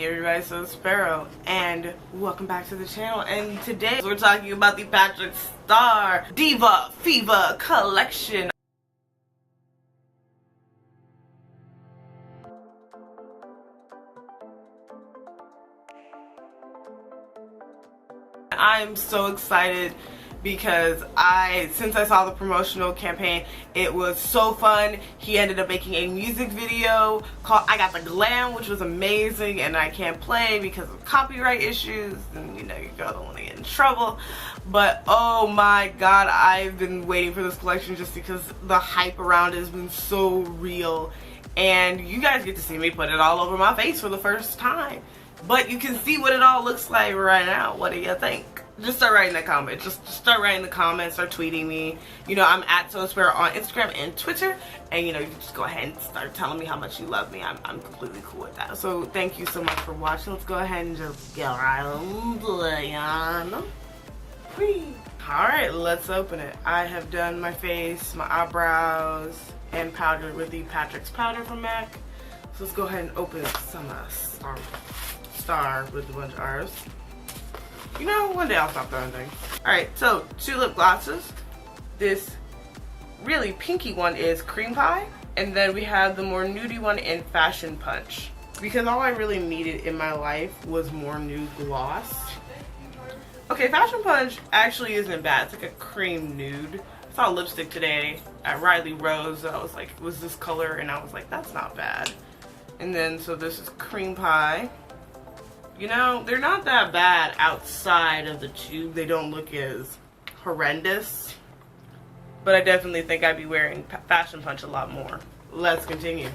everybody, SoIt'sSparrow, and welcome back to the channel. And today we're talking about the Patrick Starrr Diva Fever collection. I'm so excited because since I saw the promotional campaign, it was so fun. He ended up making a music video called I Got the Glam, which was amazing, and I can't play because of copyright issues, and you know, your girl don't want to get in trouble. But oh my god, I've been waiting for this collection just because the hype around it has been so real, and you guys get to see me put it all over my face for the first time. But you can see what it all looks like right now. What do you think? Just start writing in the comments. Just start writing in the comments. Start tweeting me. You know, I'm at SoIt'sSparrow on Instagram and Twitter. And you know, you can just go ahead and start telling me how much you love me. I'm completely cool with that. So thank you so much for watching. Let's go ahead and just get right into it. Alright, let's open it. I have done my face, my eyebrows, and powdered with the Patrick's powder from MAC. So let's go ahead and open some Starrr with a bunch of R's. You know, one day I'll stop throwing things. Alright, so 2 lip glosses. This really pinky one is Cream Pie. And then we have the more nudie one in Fashion Punch. Because all I really needed in my life was more nude gloss. Okay, Fashion Punch actually isn't bad. It's like a cream nude. I saw a lipstick today at Riley Rose. I was like, was this color? And I was like, that's not bad. And then, so this is Cream Pie. You know, they're not that bad outside of the tube. They don't look as horrendous. But I definitely think I'd be wearing Fashion Punch a lot more. Let's continue.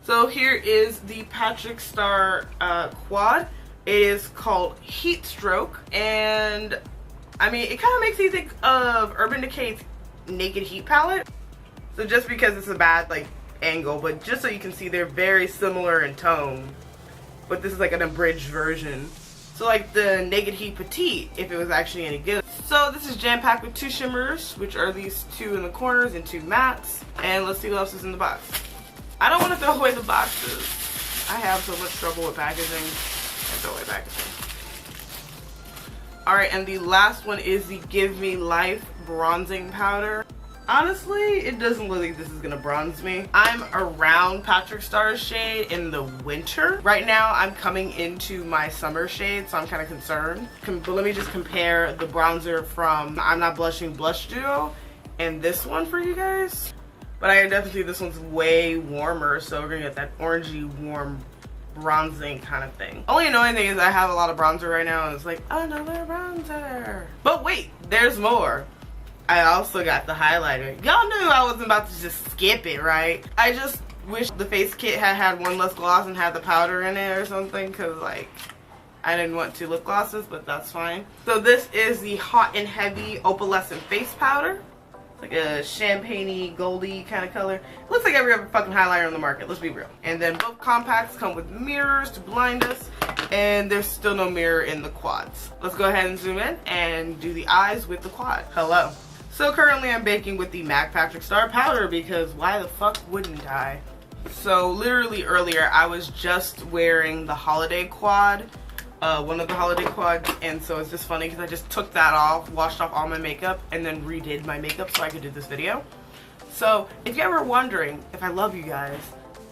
So here is the Patrick Starrr quad. It is called Heat Stroke. And, I mean, it kind of makes me think of Urban Decay's Naked Heat palette. So just because it's a bad, like, angle, but just so you can see, they're very similar in tone. But this is like an abridged version. So like the Naked Heat Petite, if it was actually any good. So this is jam-packed with 2 shimmers, which are these 2 in the corners and 2 mattes. And let's see what else is in the box. I don't want to throw away the boxes. I have so much trouble with packaging. I throw away packaging. Alright, and the last one is the Give Me Life bronzing powder. Honestly, it doesn't look like this is gonna bronze me. I'm around Patrick Starr's shade in the winter. Right now, I'm coming into my summer shade, so I'm kind of concerned. But let me just compare the bronzer from I'm Not Blushing Blush Duo and this one for you guys. But I definitely think this one's way warmer, so we're gonna get that orangey warm bronzing kind of thing. Only annoying thing is I have a lot of bronzer right now, and it's like, another bronzer. But wait, there's more. I also got the highlighter. Y'all knew I wasn't about to just skip it, right? I just wish the face kit had 1 less gloss and had the powder in it or something, because like I didn't want 2 lip glosses, but that's fine. So this is the Hot and Heavy Opalescent Face Powder. It's like a champagne-y, goldy kind of color. It looks like every other fucking highlighter on the market, let's be real. And then both compacts come with mirrors to blind us, and there's still no mirror in the quads. Let's go ahead and zoom in and do the eyes with the quad. Hello. So currently I'm baking with the MAC Patrick Starrr powder because why the fuck wouldn't I? So literally earlier I was just wearing the holiday quad, one of the holiday quads, and so it's just funny because I just took that off, washed off all my makeup, and then redid my makeup so I could do this video. So if you're ever wondering if I love you guys,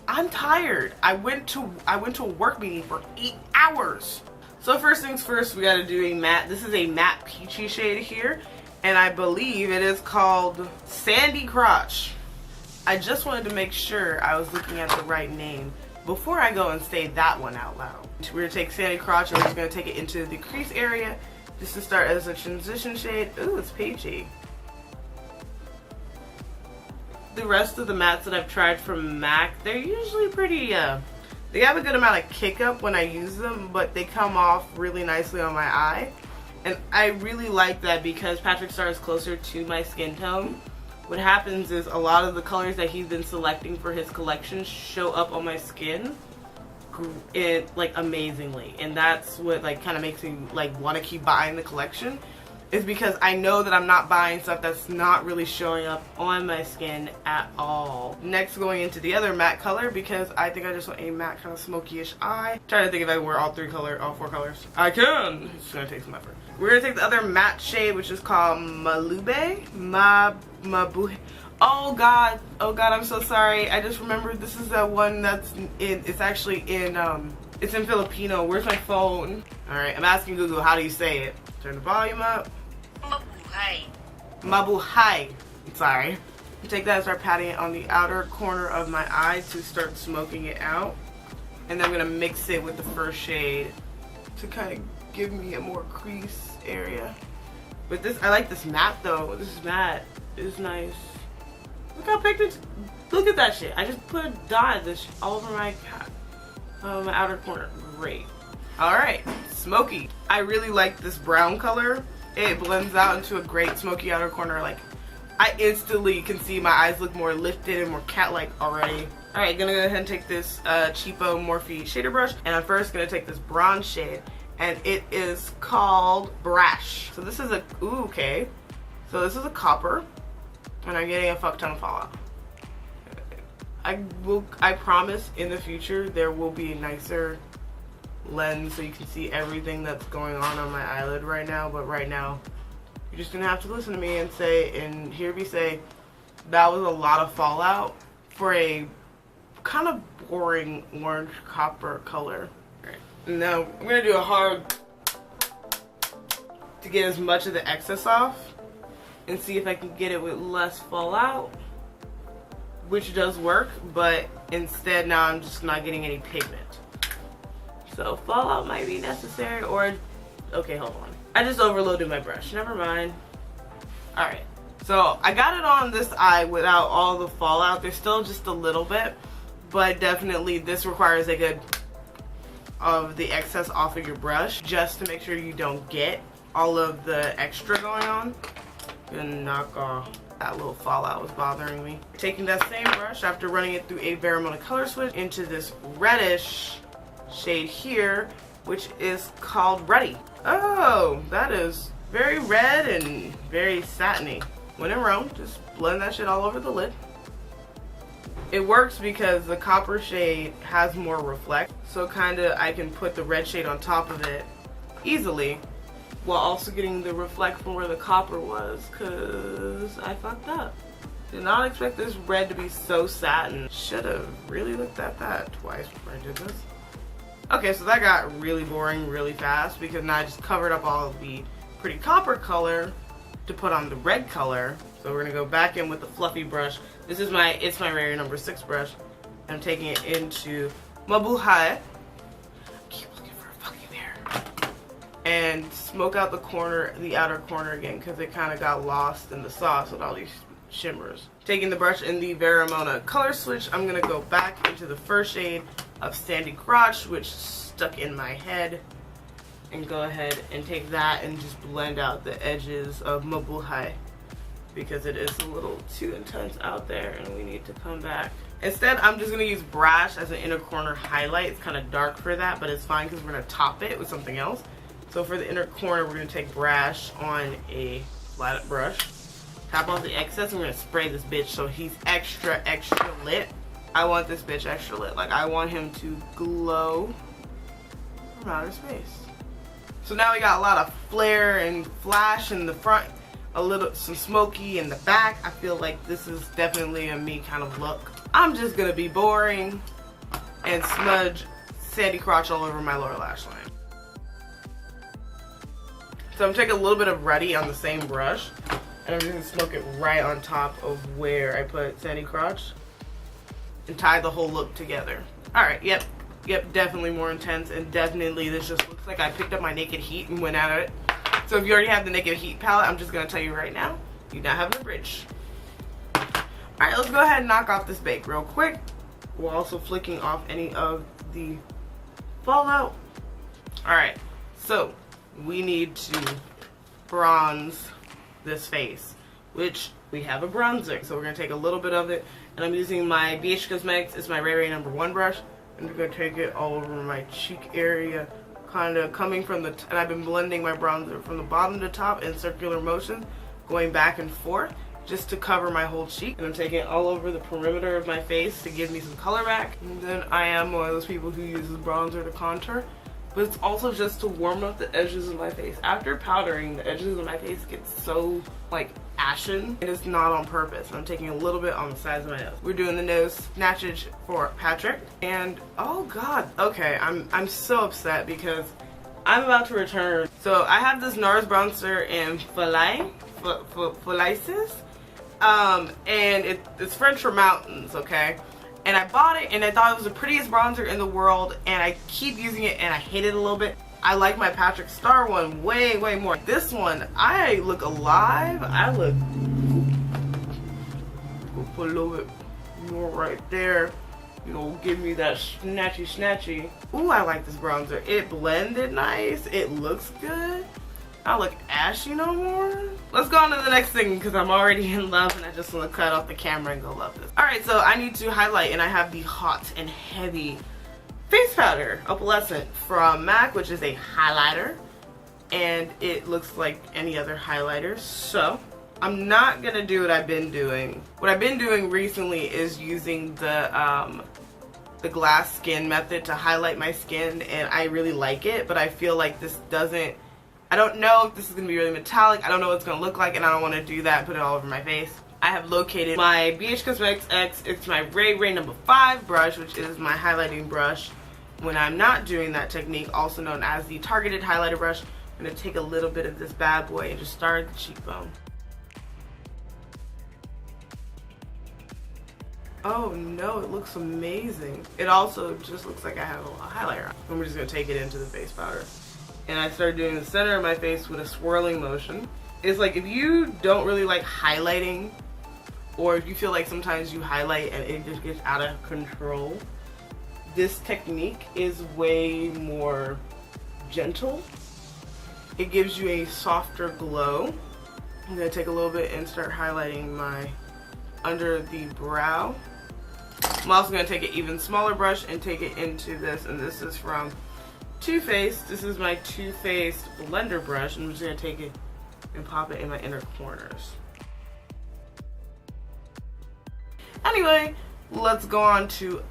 I'm tired. I went to a work meeting for 8 hours. So first things first, we gotta do a matte. This is a matte peachy shade here. And I believe it is called Sandy Crotch. I just wanted to make sure I was looking at the right name before I go and say that one out loud. We're gonna take Sandy Crotch and we're just gonna take it into the crease area just to start as a transition shade. Ooh, it's peachy. The rest of the mattes that I've tried from MAC, they're usually pretty, they have a good amount of kick up when I use them, but they come off really nicely on my eye. And I really like that because Patrick Starrr is closer to my skin tone. What happens is a lot of the colors that he's been selecting for his collection show up on my skin like amazingly. And that's what like kind of makes me like want to keep buying the collection, is because I know that I'm not buying stuff that's not really showing up on my skin at all. Next, going into the other matte color, because I think I just want a matte kind of smoky-ish eye. Trying to think if I can wear all four colors. I can! It's gonna take some effort. We're gonna take the other matte shade, which is called Malube. Mabuhe. Oh god, I'm so sorry. I just remembered this is the one that's it's actually in, it's in Filipino. Where's my phone? Alright, I'm asking Google, how do you say it? Turn the volume up. Mabuhay. Mabuhay. Sorry. Take that and start patting it on the outer corner of my eye to start smoking it out. And then I'm gonna mix it with the first shade to kind of give me a more crease area. But this, I like this matte though. This is matte. It's nice. Look how pigmented. Look at that shit. I just put a dot of this all over my outer corner. Great. Alright, smoky. I really like this brown color. It blends out into a great smoky outer corner. Like, I instantly can see my eyes look more lifted and more cat-like already. Alright, gonna go ahead and take this cheapo Morphe shader brush. And I'm first gonna take this bronze shade. And it is called Brash. So this is a, ooh, okay. So this is a copper. And I'm getting a fuck ton of fallout. I promise in the future there will be a nicer lens so you can see everything that's going on my eyelid right now. But right now, you're just gonna have to listen to me and hear me say that was a lot of fallout for a kind of boring orange copper color. Right. Now I'm gonna do a hard to get as much of the excess off and see if I can get it with less fallout, which does work, but instead now I'm just not getting any pigment. So fallout might be necessary, or, okay, hold on. I just overloaded my brush, never mind. Alright, so I got it on this eye without all the fallout. There's still just a little bit, but definitely this requires a good of the excess off of your brush just to make sure you don't get all of the extra going on. And knock off that little fallout was bothering me. Taking that same brush after running it through a Veramona color switch into this reddish shade here, which is called Ready. Oh, that is very red and very satiny. When in Rome, just blend that shit all over the lid. It works because the copper shade has more reflect, so kinda I can put the red shade on top of it easily, while also getting the reflect from where the copper was, cause I fucked up. Did not expect this red to be so satin. Should have really looked at that twice before I did this. Okay, so that got really boring really fast because now I just covered up all of the pretty copper color to put on the red color. So we're gonna go back in with the fluffy brush. This is my It's My Rare number 6 brush. I'm taking it into Mabuhay. And smoke out the corner, the outer corner again, because it kind of got lost in the sauce with all these shimmers. Taking the brush in the Veramona color switch, I'm going to go back into the first shade of Sandy Crotch, which stuck in my head, and go ahead and take that and just blend out the edges of Mabuhay, because it is a little too intense out there and we need to come back. Instead, I'm just going to use Brash as an inner corner highlight. It's kind of dark for that, but it's fine because we're going to top it with something else. So for the inner corner, we're going to take Brash on a flat brush. Tap off the excess, and we're going to spray this bitch so he's extra, extra lit. I want this bitch extra lit. Like, I want him to glow from outer space. So now we got a lot of flare and flash in the front, some smoky in the back. I feel like this is definitely a me kind of look. I'm just going to be boring and smudge Sandy Crotch all over my lower lash line. So I'm taking a little bit of Ready on the same brush, and I'm just going to smoke it right on top of where I put Sandy Crotch and tie the whole look together. Alright, yep, definitely more intense, and definitely this just looks like I picked up my Naked Heat and went at it. So if you already have the Naked Heat palette, I'm just going to tell you right now, you now have the bridge. Alright, let's go ahead and knock off this bake real quick, while also flicking off any of the fallout. Alright, so we need to bronze this face, which we have a bronzer. So we're going to take a little bit of it, and I'm using my BH Cosmetics, It's My Rare number 1 brush. I'm just going to take it all over my cheek area, kind of coming from the, and I've been blending my bronzer from the bottom to top in circular motion, going back and forth just to cover my whole cheek. And I'm taking it all over the perimeter of my face to give me some color back. And then I am one of those people who uses bronzer to contour, but it's also just to warm up the edges of my face. After powdering, the edges of my face get so like ashen, and it's not on purpose. I'm taking a little bit on the sides of my nose. We're doing the nose snatchage for Patrick, and oh god, okay, I'm so upset because I'm about to return. So I have this NARS bronzer in Felices, and it's French for mountains, okay? And I bought it and I thought it was the prettiest bronzer in the world, and I keep using it and I hate it a little bit. I like my Patrick Starrr one way, way more. This one, I look alive. I look, we'll put a little bit more right there. You know, give me that snatchy. Ooh, I like this bronzer. It blended nice. It looks good. I look ashy no more. Let's go on to the next thing because I'm already in love and I just want to cut off the camera and go love this. Alright, so I need to highlight, and I have the hot and heavy face powder, Opalescent from MAC, which is a highlighter. And it looks like any other highlighter. So I'm not going to do what I've been doing. What I've been doing recently is using the glass skin method to highlight my skin, and I really like it, but I feel like this doesn't, I don't know if this is going to be really metallic. I don't know what it's going to look like, and I don't want to do that and put it all over my face. I have located my BH Cosmetics X. It's my Ray number 5 brush, which is my highlighting brush when I'm not doing that technique, also known as the targeted highlighter brush. I'm going to take a little bit of this bad boy and just start at the cheekbone. Oh no, it looks amazing. It also just looks like I have a little highlighter on. And we're just going to take it into the face powder. And I started doing the center of my face with a swirling motion. It's like, if you don't really like highlighting, or if you feel like sometimes you highlight and it just gets out of control, this technique is way more gentle. It gives you a softer glow. I'm going to take a little bit and start highlighting my under the brow. I'm also going to take an even smaller brush and take it into this, and this is from Too Faced. This is my Too Faced blender brush, and I'm just going to take it and pop it in my inner corners. Anyway, let's go on to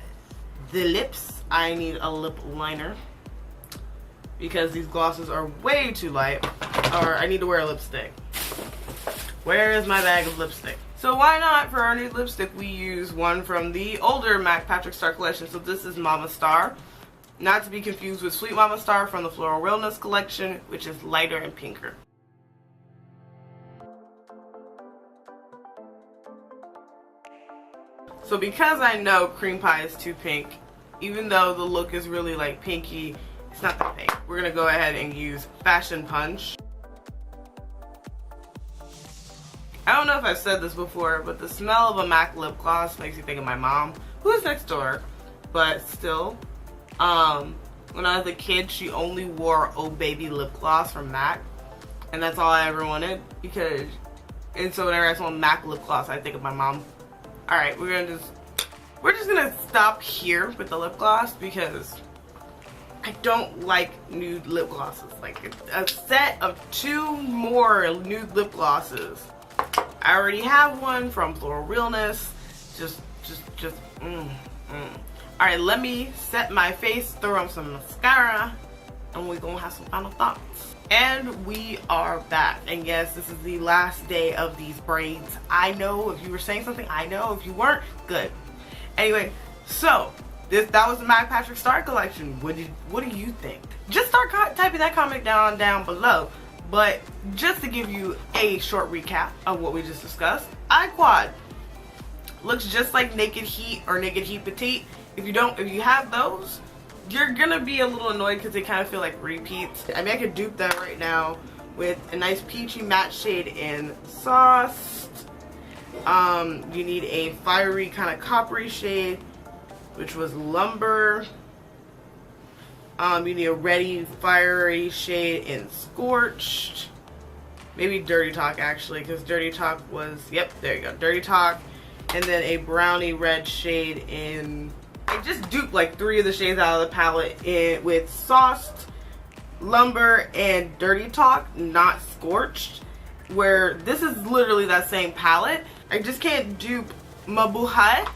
the lips. I need a lip liner because these glosses are way too light, or I need to wear a lipstick. Where is my bag of lipstick? So why not, for our new lipstick, we use one from the older MAC Patrick Starrr collection. So this is Mama Starr, not to be confused with Sweet Mama Starr from the Floral Realness collection, which is lighter and pinker. So because I know cream pie is too pink, even though the look is really like pinky, it's not that pink. We're gonna go ahead and use Fashion Punch. I don't know if I've said this before, but the smell of a MAC lip gloss makes me think of my mom, who is next door, but still. When I was a kid, she only wore Oh Baby lip gloss from MAC, and that's all I ever wanted, because, and so whenever I smell MAC lip gloss, I think of my mom. Alright, we're just gonna stop here with the lip gloss because I don't like nude lip glosses. Like a set of 2 more nude lip glosses. I already have one from Floral Realness. Alright, let me set my face, throw on some mascara, and we're gonna have some final thoughts. And we are back. And yes, this is the last day of these braids. I know if you were saying something, I know if you weren't, good. Anyway, so that was the MAC Patrick Starrr collection. What do you think? Just start typing that comment down below. But just to give you a short recap of what we just discussed, iQuad looks just like Naked Heat or Naked Heat Petite. If you have those, you're gonna be a little annoyed because they kind of feel like repeats. I mean, I could dupe that right now with a nice peachy matte shade in Sauce. You need a fiery kind of coppery shade, which was Lumber. You need a reddy fiery shade in Scorched. Maybe Dirty Talk, actually, because Dirty Talk was, yep, there you go, Dirty Talk. And then a brownie red shade in, I just duped like 3 of the shades out of the palette with Sauced, Lumber and Dirty Talk, Not Scorched, where this is literally that same palette. I just can't dupe Mabuhay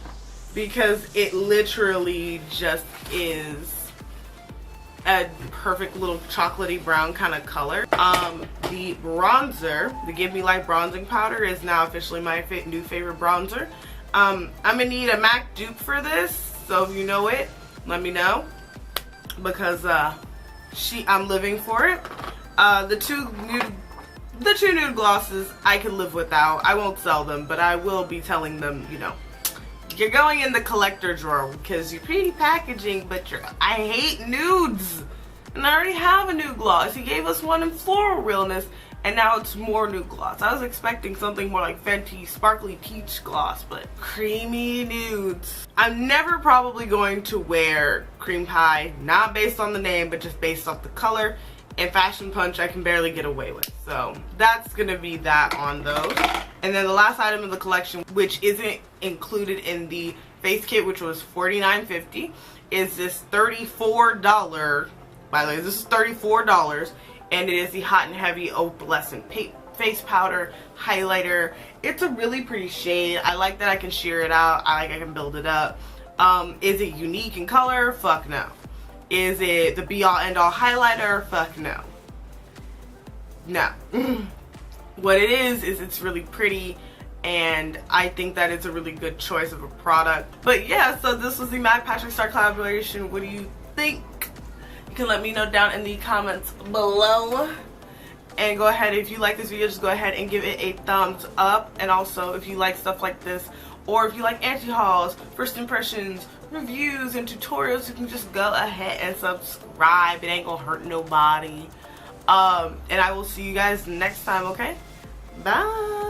because it literally just is a perfect little chocolatey brown kind of color. The bronzer, the Give Me Life bronzing powder, is now officially my new favorite bronzer. I'm gonna need a MAC dupe for this, so if you know it, let me know, because I'm living for it. The two nude glosses I can live without. I won't sell them, but I will be telling them, you know, you're going in the collector drawer because you're pretty packaging, but I hate nudes. And I already have a nude gloss. He gave us one in Floral Realness, and now it's more nude gloss. I was expecting something more like Fenty Sparkly Peach Gloss, but creamy nudes. I'm never probably going to wear Cream Pie, not based on the name, but just based off the color. And Fashion Punch I can barely get away with. So that's gonna be that on those. And then the last item in the collection, which isn't included in the face kit, which was $49.50, is this $34, by the way, this is $34, and it is the Hot and Heavy Opalescent face powder highlighter. It's a really pretty shade. I like that I can sheer it out. I like I can build it up. Is it unique in color? Fuck no. Is it the be-all end-all highlighter? Fuck no. No. What it is it's really pretty, and I think that it's a really good choice of a product. But yeah, so this was the MAC Patrick Starrr collaboration. What do you think? You can let me know down in the comments below. And go ahead, if you like this video, just go ahead and give it a thumbs up. And also, if you like stuff like this, or if you like anti-hauls, first impressions, reviews, and tutorials, you can just go ahead and subscribe. It ain't gonna hurt nobody. And I will see you guys next time, okay? Bye!